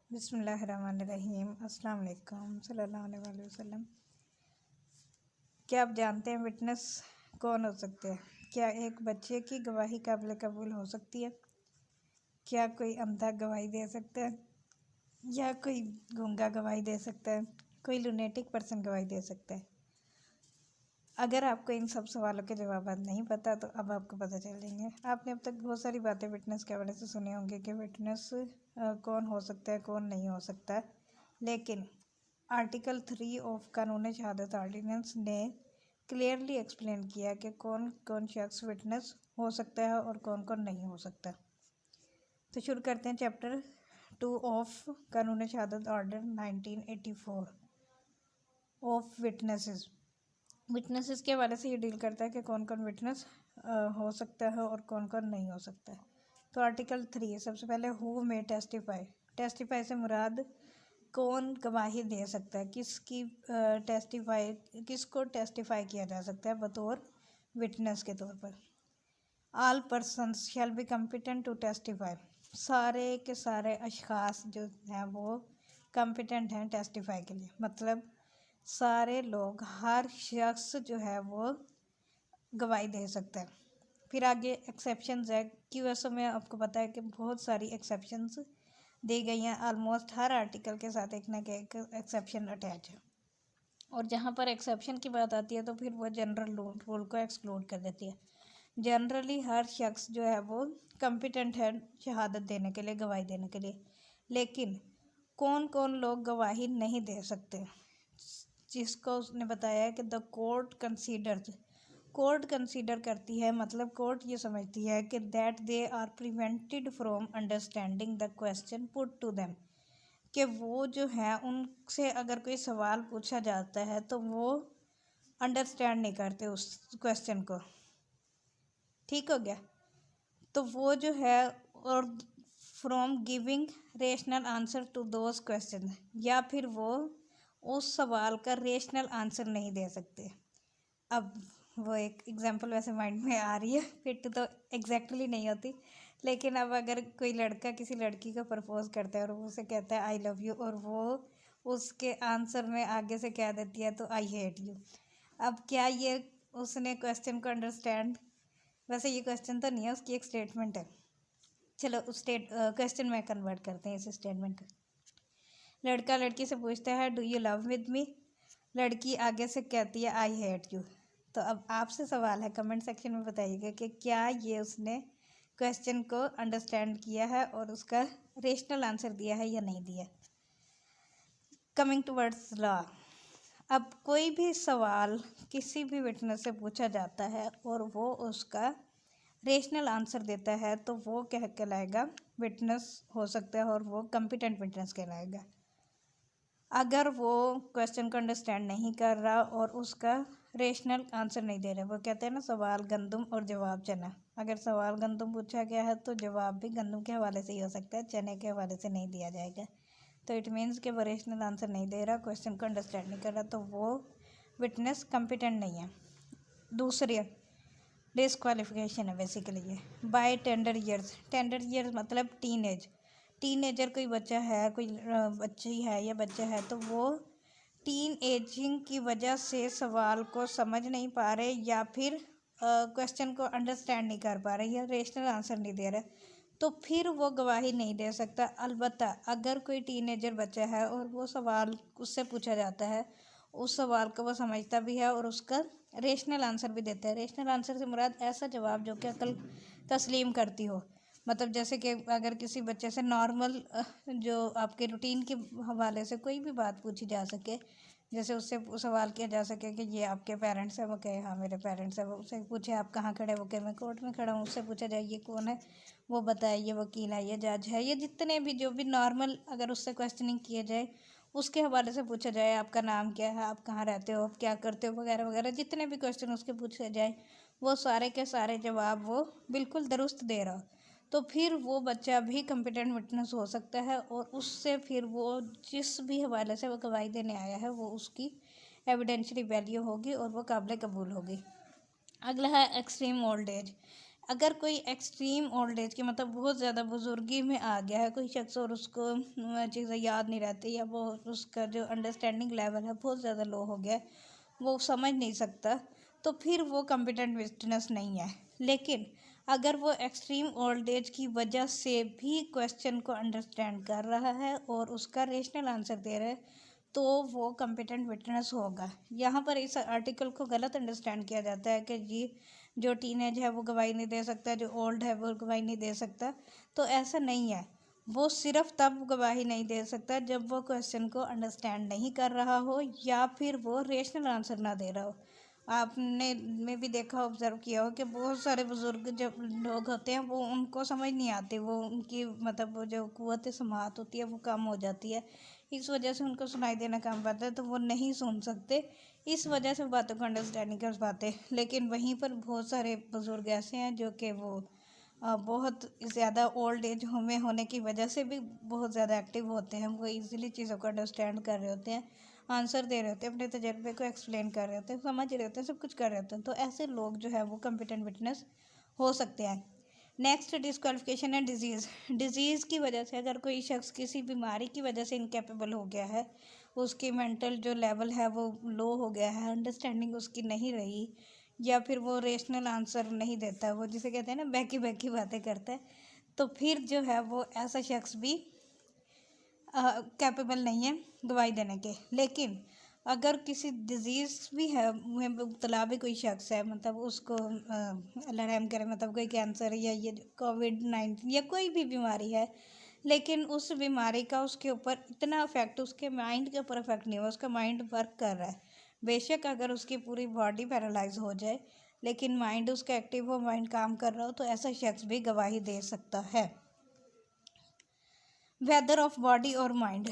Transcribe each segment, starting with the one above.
बिस्मिल्लाहिर्रहमानिर्रहीम अस्सलाम वालेकुम सल्लल्लाहु अलैहि वसल्लम। क्या आप जानते हैं विटनेस कौन हो सकते हैं? क्या एक बच्चे की गवाही काबिल कबूल हो सकती है? क्या कोई अंधा गवाही दे सकता है या कोई गूंगा गवाही दे सकता है? कोई लुनेटिक पर्सन गवाही दे सकता है? अगर आपको इन सब सवालों के जवाब नहीं पता तो अब आपको पता चल जाएंगे। आपने अब तक बहुत सारी बातें विटनेस के हवाले से सुने होंगे कि विटनेस कौन हो सकता है, कौन नहीं हो सकता, लेकिन आर्टिकल 3 ऑफ कानून शहादत ऑर्डिनेंस ने क्लियरली एक्सप्लेन किया कि कौन कौन शख्स विटनेस हो सकता है और कौन कौन नहीं हो सकता। तो शुरू करते हैं चैप्टर 2 ऑफ कानून शहादत ऑर्डर 1984 ऑफ विटनेसेस के हवाले से ये डील करता है कि कौन कौन विटनेस हो सकता है और कौन कौन नहीं हो सकता है। तो आर्टिकल 3 सबसे पहले हु में टेस्टिफाई से मुराद कौन गवाही दे सकता है, किसको टेस्टिफाई किया जा सकता है बतौर विटनेस के तौर पर। All persons shall be competent to testify, सारे के सारे अशखास जो हैं वो कम्पिटेंट हैं टेस्टिफाई के लिए, मतलब सारे लोग, हर शख्स जो है वो गवाही दे सकता है। फिर आगे एक्सेप्शंस है। क्यूएसओ में आपको पता है कि बहुत सारी एक्सेप्शंस दी गई हैं, ऑलमोस्ट हर आर्टिकल के साथ एक ना एक एक्सेप्शन अटैच है। और जहाँ पर एक्सेप्शन की बात आती है तो फिर वो जनरल रूल को एक्सक्लूड कर देती है। जनरली हर शख्स जो है वो कम्पिटेंट है शहादत देने के लिए, गवाही देने के लिए, लेकिन कौन कौन लोग गवाही नहीं दे सकते, जिसको उसने बताया है कि द कोर्ट कंसीडर करती है, मतलब कोर्ट ये समझती है कि that they are prevented from understanding the question put to them, कि वो जो है उनसे अगर कोई सवाल पूछा जाता है तो वो अंडरस्टैंड नहीं करते उस क्वेश्चन को। ठीक हो गया? तो वो जो है, और from giving rational answer to those question, या फिर वो उस सवाल का रेशनल आंसर नहीं दे सकते। अब वो एक एग्जांपल वैसे माइंड में आ रही है, फिट तो एग्जैक्टली नहीं होती, लेकिन अब अगर कोई लड़का किसी लड़की को प्रपोज करता है और वो उसे कहता है आई लव यू, और वो उसके आंसर में आगे से कह देती है तो आई हेट यू, अब क्या ये उसने क्वेश्चन को अंडरस्टैंड, वैसे ये क्वेश्चन तो नहीं है, उसकी एक स्टेटमेंट है, चलो उस क्वेश्चन में कन्वर्ट करते हैं इस स्टेटमेंट को। लड़का लड़की से पूछता है do you love with me, लड़की आगे से कहती है आई हेट यू। तो अब आपसे सवाल है, कमेंट सेक्शन में बताइएगा कि क्या ये उसने क्वेश्चन को अंडरस्टैंड किया है और उसका रेशनल आंसर दिया है या नहीं दिया। कमिंग टुवर्ड्स लॉ, अब कोई भी सवाल किसी भी विटनेस से पूछा जाता है और वो उसका रेशनल आंसर देता है तो वो क्या कहलाएगा, विटनेस हो सकता है और वो कम्पिटेंट विटनेस कहलाएगा। अगर वो क्वेश्चन को अंडरस्टैंड नहीं कर रहा और उसका रेशनल आंसर नहीं दे रहा, वो कहते हैं ना सवाल गंदम और जवाब चना, अगर सवाल गंदम पूछा गया है तो जवाब भी गंदम के हवाले से ही हो सकता है, चने के हवाले से नहीं दिया जाएगा। तो इट मीन्स कि वो रेशनल आंसर नहीं दे रहा, क्वेश्चन को अंडरस्टैंड नहीं कर रहा, तो वो विटनेस कम्पिटेंट नहीं है। दूसरी डिस्क्वालिफिकेशन है बेसिकली ये बाय टेंडर ईयर्स मतलब टीनेजर कोई बच्चा है, कोई बच्ची है या बच्चा है, तो वो टीन एजिंग की वजह से सवाल को समझ नहीं पा रहे या फिर क्वेश्चन को अंडरस्टैंड नहीं कर पा रहे या रेशनल आंसर नहीं दे रहे, तो फिर वो गवाही नहीं दे सकता। अलबत्ता अगर कोई टीनेजर बच्चा है और वो सवाल उससे पूछा जाता है, उस सवाल को वो समझता भी है और उसका रेशनल आंसर भी देता है। रेशनल आंसर से मुराद ऐसा जवाब जो कि अकल तस्लीम करती हो, मतलब जैसे कि अगर किसी बच्चे से नॉर्मल जो आपके रूटीन के हवाले से कोई भी बात पूछी जा सके, जैसे उससे सवाल किया जा सके कि ये आपके पेरेंट्स हैं, वो कहे हाँ मेरे पेरेंट्स हैं, वो उससे पूछे आप कहाँ खड़े, वो कहे मैं कोर्ट में खड़ा हूँ, उससे पूछा जाए ये कौन है, वो बताए ये वकील है, ये जज है, ये जितने भी जो भी नॉर्मल अगर उससे क्वेश्चनिंग किया जाए, उसके हवाले से पूछा जाए आपका नाम क्या है, आप कहाँ रहते हो, आप क्या करते हो, वगैरह वगैरह, जितने भी क्वेश्चन उसके पूछे जाए वो सारे के सारे जवाब वो बिल्कुल दुरुस्त दे रहा हो, तो फिर वो बच्चा भी कम्पिटेंट विटनेस हो सकता है और उससे फिर वो जिस भी हवाले से वो गवाही देने आया है वो उसकी एविडेंशियली वैल्यू होगी और वो काबिल कबूल होगी। अगला है एक्सट्रीम ओल्ड एज। अगर कोई एक्सट्रीम ओल्ड एज की मतलब बहुत ज़्यादा बुजुर्गी में आ गया है कोई शख्स और उसको चीज़ें याद नहीं रहती या वो उसका जो अंडरस्टैंडिंग लेवल है बहुत ज़्यादा लो हो गया है, वो समझ नहीं सकता, तो फिर वो कॉम्पिटेंट विटनेस नहीं है। लेकिन अगर वो एक्सट्रीम ओल्ड एज की वजह से भी क्वेश्चन को अंडरस्टैंड कर रहा है और उसका रेशनल आंसर दे रहा है, तो वो कॉम्पिटेंट विटनेस होगा। यहाँ पर इस आर्टिकल को गलत अंडरस्टैंड किया जाता है कि जी जो टीनेज है वो गवाही नहीं दे सकता, जो ओल्ड है वो गवाही नहीं दे सकता, तो ऐसा नहीं है। वो सिर्फ तब गवाही नहीं दे सकता जब वो क्वेश्चन को अंडरस्टैंड नहीं कर रहा हो या फिर वो रेशनल आंसर ना दे रहा हो। आपने में भी देखा ऑब्जर्व किया हो कि बहुत सारे बुजुर्ग जब लोग होते हैं वो उनको समझ नहीं आती, वो उनकी मतलब वो जो कुव्वत समाअत होती है वो कम हो जाती है, इस वजह से उनको सुनाई देना कम पाता है, तो वो नहीं सुन सकते, इस वजह से बातों को अंडरस्टैंड नहीं कर पाते। लेकिन वहीं पर बहुत सारे बुजुर्ग ऐसे हैं जो कि वो बहुत ज़्यादा ओल्ड एज में होने की वजह से भी बहुत ज़्यादा एक्टिव होते हैं, वो इजीली चीज़ों को अंडरस्टैंड कर रहे होते हैं, आंसर दे रहे होते हैं, अपने तजर्बे को एक्सप्लेन कर रहे होते हैं, समझ रहे होते हैं, सब कुछ कर रहे होते हैं, तो ऐसे लोग जो है वो कॉम्पिटेंट विटनेस हो सकते हैं। नेक्स्ट डिस्क्वालिफिकेशन है डिजीज़। डिजीज़ की वजह से अगर कोई शख्स किसी बीमारी की वजह से इनकेपेबल हो गया है, उसकी मेंटल जो लेवल है वो लो हो गया है, अंडरस्टैंडिंग उसकी नहीं रही, या फिर वो रेशनल आंसर नहीं देता, वो जिसे कहते हैं ना बहकी बहकी बातें करता है, तो फिर जो है वो ऐसा शख्स भी कैपेबल नहीं है गवाही देने के। लेकिन अगर किसी डिजीज़ भी है में मुब्तला भी कोई शख्स है, मतलब उसको अल्लाह रहम करे, मतलब कोई कैंसर या ये कोविड-19 या कोई भी बीमारी है, लेकिन उस बीमारी का उसके ऊपर इतना अफेक्ट उसके माइंड के ऊपर अफेक्ट नहीं हुआ, उसका माइंड वर्क कर रहा है। बेशक अगर उसकी पूरी बॉडी पैरालाइज हो जाए लेकिन माइंड उसका एक्टिव हो, माइंड काम कर रहा हो, तो ऐसा शख्स भी गवाही दे सकता है। वेदर ऑफ बॉडी और माइंड,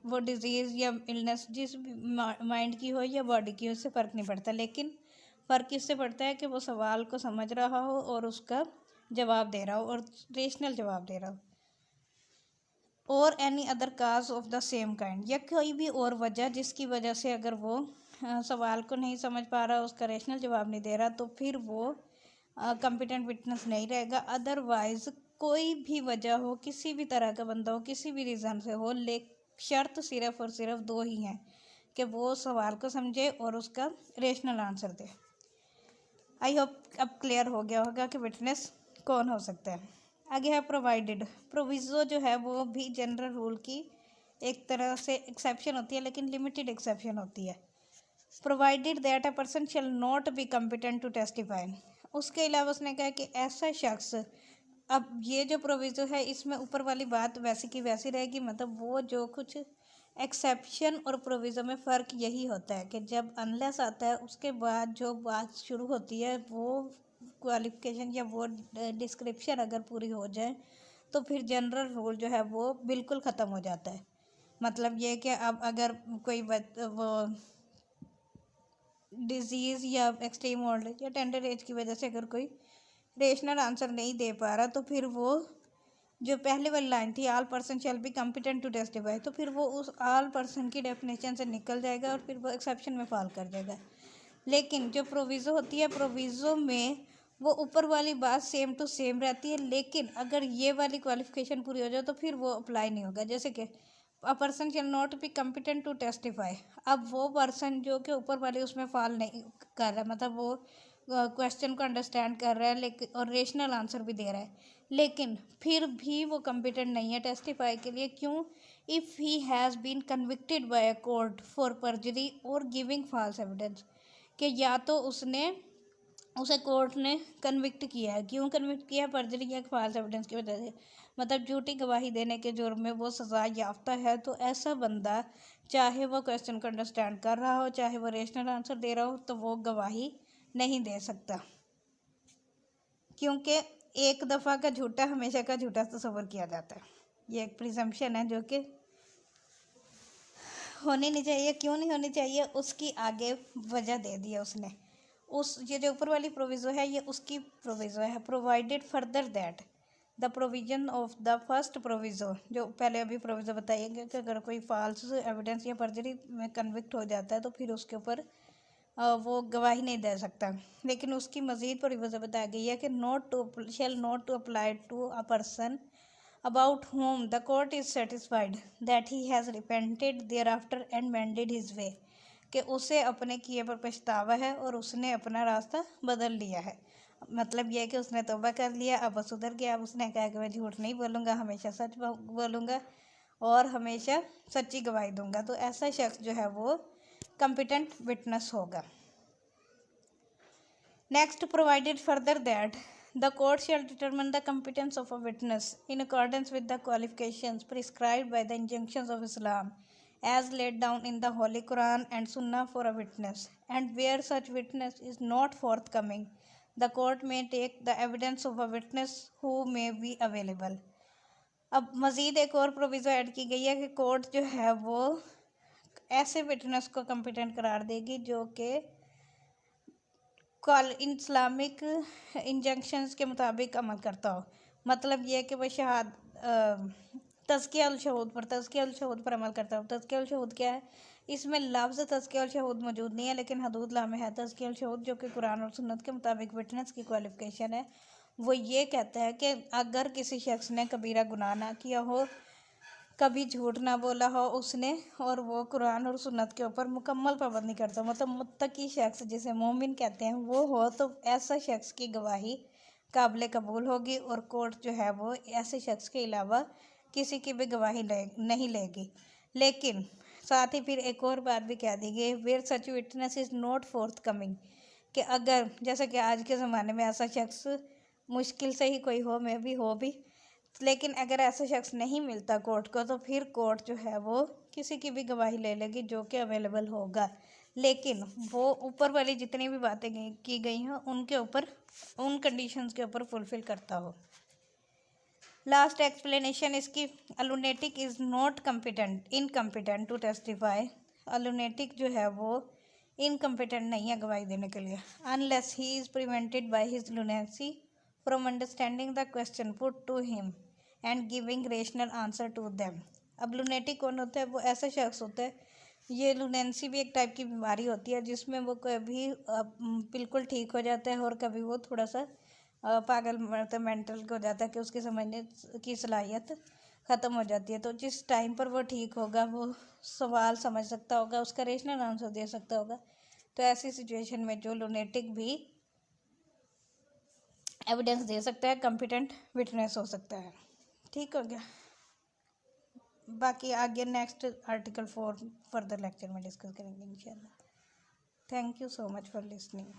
वो डिजीज़ या इलनेस जिस माइंड की हो या बॉडी की हो उससे फ़र्क नहीं पड़ता, लेकिन फ़र्क इससे पड़ता है कि वो सवाल को समझ रहा हो और उसका जवाब दे रहा हो और रेशनल जवाब दे रहा हो। और any other cause of the same kind, या कोई भी और वजह जिसकी वजह से अगर वो सवाल को नहीं समझ पा रहा, उसका रेशनल जवाब नहीं दे रहा, तो फिर वो कॉम्पिटेंट विटनेस नहीं रहेगा। अदरवाइज कोई भी वजह हो, किसी भी तरह का बंदा हो, किसी भी रीज़न से हो, ले शर्त सिर्फ और सिर्फ दो ही हैं कि वो सवाल को समझे और उसका rational answer they. I hope अब क्लियर हो गया होगा कि विटनेस कौन हो सकता है। आगे है प्रोवाइडेड। प्रोविज़ो जो है वो भी जनरल रूल की एक तरह से एक्सेप्शन होती है, लेकिन लिमिटेड एक्सेप्शन होती है। Provided that a person shall not be competent to testify. उसके अलावा उसने कहा कि ऐसा शख्स, अब ये जो प्रोविज़ो है इसमें ऊपर वाली बात वैसी की वैसी रहेगी, मतलब वो जो कुछ एक्सेप्शन और प्रोविज़ो में फ़र्क यही होता है कि जब अनलेस आता है उसके बाद जो बात शुरू होती है वो क्वालिफिकेशन या वो डिस्क्रिप्शन अगर पूरी हो जाए तो फिर जनरल रूल जो है वो बिल्कुल ख़त्म हो जाता है। मतलब ये कि अब अगर कोई वो डिजीज़ या एक्सट्रीम ओल्ड एज या टेंडर एज की वजह से अगर कोई रेशनल आंसर नहीं दे पा रहा, तो फिर वो जो पहले वाली लाइन थी all person shall be competent to testify, तो फिर वो उस आल पर्सन की डेफिनेशन से निकल जाएगा और फिर वो एक्सेप्शन में फॉल कर जाएगा। लेकिन जो प्रोविज़ो होती है, प्रोविज़ो में वो ऊपर वाली बात सेम टू सेम रहती है, लेकिन अगर ये वाली क्वालिफिकेशन पूरी हो जाए तो फिर वो अप्लाई नहीं होगा। जैसे कि a person shall not be competent to testify, अब वो पर्सन जो कि ऊपर वाले उसमें फॉल नहीं कर रहा, मतलब वो क्वेश्चन को अंडरस्टैंड कर रहा है लेकिन और रेशनल आंसर भी दे रहा है, लेकिन फिर भी वो कम्पिटेंट नहीं है टेस्टिफाई के लिए। क्यों? If he has been convicted by a court for perjury और गिविंग फॉल्स एविडेंस, कि या तो उसे कोर्ट ने कन्विक्ट किया है, क्यों कन्विक्ट किया है? परजरी या फॉल्स एविडेंस की वजह से, मतलब झूठी गवाही देने के जुर्म में वो सज़ा याफ्ता है, तो ऐसा बंदा चाहे वो क्वेश्चन को अंडरस्टैंड कर रहा हो, चाहे वो रेशनल आंसर दे रहा हो, तो वो गवाही नहीं दे सकता, क्योंकि एक दफ़ा का झूठा हमेशा का झूठा तस्वर किया जाता है। ये एक प्रिजम्पशन है जो कि होनी नहीं चाहिए। क्यों नहीं होनी चाहिए? उसकी आगे वजह दे दी है उसने। ये जो ऊपर वाली प्रोविज़ो है ये उसकी प्रोविज़ो है। Provided further that the provision of the first proviso, जो पहले अभी प्रोविज़ो बताइएगा कि अगर कोई फॉल्स एविडेंस या परजरी में कन्विक्ट हो जाता है तो फिर उसके ऊपर वो गवाही नहीं दे सकता। लेकिन उसकी मज़ीद परिभाषा बताई गई है कि shall not to apply to a person about whom the court is satisfied that he has repented thereafter and mended his way, कि उसे अपने किए पर पछतावा है और उसने अपना रास्ता बदल लिया है। मतलब यह है कि उसने तौबा कर लिया, अब वो सुधर गया, अब उसने कहा कि मैं झूठ नहीं बोलूँगा, हमेशा सच बोलूँगा और हमेशा सच्ची गवाही दूंगा। तो ऐसा शख्स जो है वो कॉम्पिटेंट विटनेस होगा। Next, provided further that the court shall determine the competence of a witness in accordance with the qualifications prescribed by the injunctions of Islam as laid down in the Holy Quran and Sunnah for a witness, and where such witness is not forthcoming, the court may take the evidence of a witness who may be available. अब मज़ीद एक और proviso add की गई है कि court जो है वो ऐसे विटनेस को कॉम्पिटेंट करार देगी जो कि इस्लामिक इंजंक्शंस के मुताबिक अमल करता हो। मतलब ये है कि वह तज़किया उल शहूद पर अमल करता हो। तज़किया उल शहूद क्या है? इसमें लफ्ज़ तज़किया उल शहूद मौजूद नहीं है, लेकिन हदूद ला में है तज़किया उल शहूद, जो कि कुरान और सुन्नत के मुताबिक विटनेस की क्वालिफ़िकेशन है। वो ये कहता है कि अगर किसी शख्स ने कबीरा गुनाह ना किया हो, कभी झूठ ना बोला हो उसने, और वो कुरान और सुन्नत के ऊपर मुकम्मल पाबंदी करता हो, मतलब मुत्तकी शख्स जिसे मोमिन कहते हैं वो हो, तो ऐसा शख्स की गवाही काबिल कबूल होगी और कोर्ट जो है वो ऐसे शख्स के अलावा किसी की भी गवाही नहीं लेगी। लेकिन साथ ही फिर एक और बात भी कह दी गई, where such witness is not forthcoming, कि अगर जैसे कि आज के ज़माने में ऐसा शख्स मुश्किल से ही कोई हो, में भी हो भी, लेकिन अगर ऐसा शख्स नहीं मिलता कोर्ट को, तो फिर कोर्ट जो है वो किसी की भी गवाही ले लेगी जो कि अवेलेबल होगा। लेकिन वो ऊपर वाली जितनी भी बातें की गई हैं उनके ऊपर, उन कंडीशंस के ऊपर फुलफिल करता हो। लास्ट एक्सप्लेनेशन इसकी, a lunatic is not incompetent to testify. A lunatic जो है वो इनकम्पिटेंट नहीं है गवाही देने के लिए, unless he is prevented by his lunacy from understanding the question put to him and giving rational answer to them। अब लुनेटिक कौन होता है? वो ऐसा शख्स होता है, ये लुनेंसी भी एक टाइप की बीमारी होती है जिसमें वो कभी बिल्कुल ठीक हो जाता है और कभी वो थोड़ा सा पागल मतलब मेंटल हो जाता है कि उसकी समझने की सलाहियत ख़त्म हो जाती है। तो जिस टाइम पर वो ठीक होगा वो सवाल समझ सकता होगा, उसका रेशनल आंसर दे सकता होगा। तो ऐसी सिचुएशन में जो लुनेटिक भी एविडेंस दे सकता है, कॉम्पिटेंट विटनेस हो सकता है। ठीक हो गया। बाकी आगे नेक्स्ट आर्टिकल 4 फर्दर लेक्चर में डिस्कस करेंगे इंशाल्लाह। Thank you so much for listening.